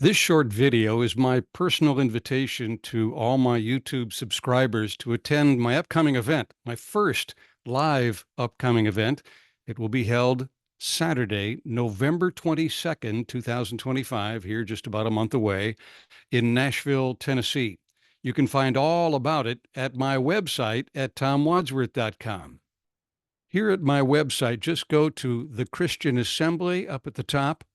This short video is my personal invitation to all my YouTube subscribers to attend my upcoming event, my first live upcoming event. It will be held Saturday, November 22nd, 2025, here just about a month away in Nashville, Tennessee. You can find all about it at my website at tomwadsworth.com. Here at my website, just go to the Christian Assembly up at the top.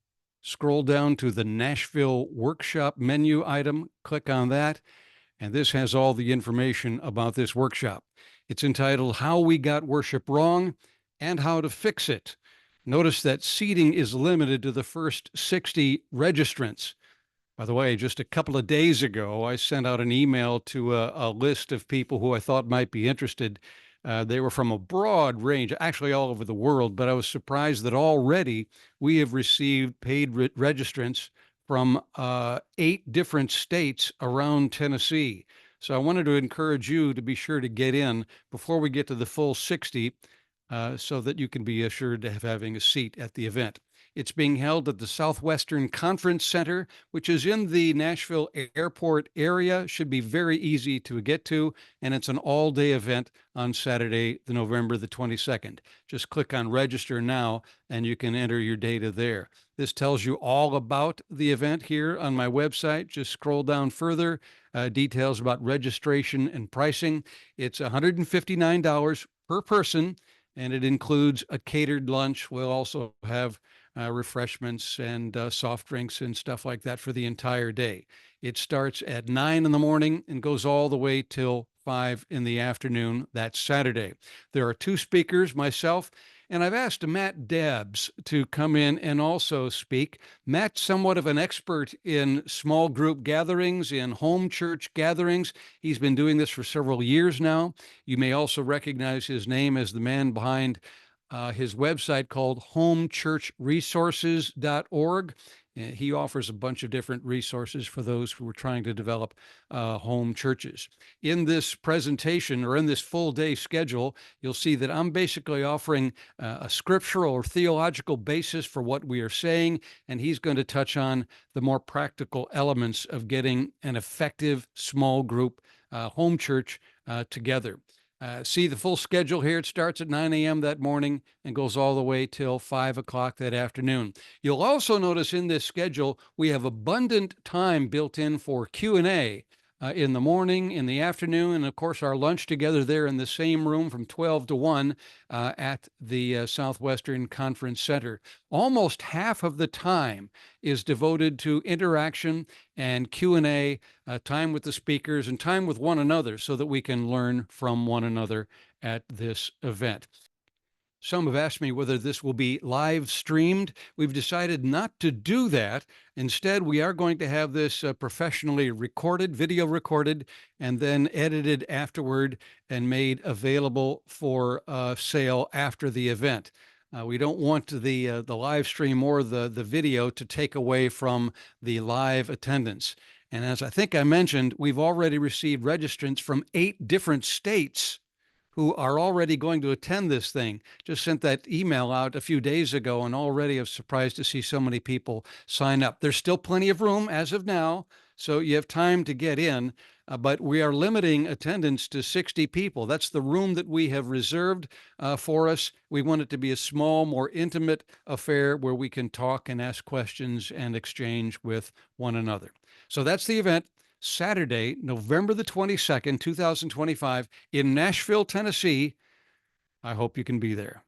Scroll down to the Nashville Workshop menu item, click on that, and this has all the information about this workshop. It's entitled How We Got Worship Wrong and How to Fix It. Notice that seating is limited to the first 60 registrants. By the way, just a couple of days ago, I sent out an email to a list of people who I thought might be interested. They were from a broad range, actually all over the world, but I was surprised that already we have received paid registrants from 8 different states around Tennessee. So I wanted to encourage you to be sure to get in before we get to the full 60 so that you can be assured of having a seat at the event. It's being held at the Southwestern Conference Center, which is in the Nashville airport area. Should be very easy to get to, and it's an all-day event on Saturday, November the 22nd. Just click on register now, and you can enter your data there. This tells you all about the event here on my website. Just scroll down further, details about registration and pricing. It's $159 per person, and it includes a catered lunch. We'll also have refreshments and soft drinks and stuff like that for the entire day. It starts at 9 in the morning and goes all the way till 5 in the afternoon. That's Saturday. There are 2 speakers, myself, and I've asked Matt Dabbs to come in and also speak. Matt's somewhat of an expert in small group gatherings, in home church gatherings. He's been doing this for several years now. You may also recognize his name as the man behind his website called homechurchresources.org. He offers a bunch of different resources for those who are trying to develop home churches. In this presentation, or in this full day schedule, you'll see that I'm basically offering a scriptural or theological basis for what we are saying, and he's going to touch on the more practical elements of getting an effective small group home church together. See the full schedule here. It starts at 9 a.m. that morning and goes all the way till 5 o'clock that afternoon. You'll also notice in this schedule, we have abundant time built in for Q&A in the morning, in the afternoon, and of course our lunch together there in the same room from 12 to 1 at the Southwestern Conference Center. Almost half of the time is devoted to interaction and Q&A, time with the speakers and time with one another so that we can learn from one another at this event. Some have asked me whether this will be live streamed. We've decided not to do that. Instead, we are going to have this professionally recorded, video recorded, and then edited afterward and made available for sale after the event. We don't want the live stream or the video to take away from the live attendance. And as I think I mentioned, we've already received registrants from 8 different states who are already going to attend this thing. Just sent that email out a few days ago, and already I'm surprised to see so many people sign up. There's still plenty of room as of now, so you have time to get in, but we are limiting attendance to 60 people. That's the room that we have reserved for us. We want it to be a small, more intimate affair where we can talk and ask questions and exchange with one another. So that's the event. Saturday, November the 22nd, 2025, in Nashville, Tennessee. I hope you can be there.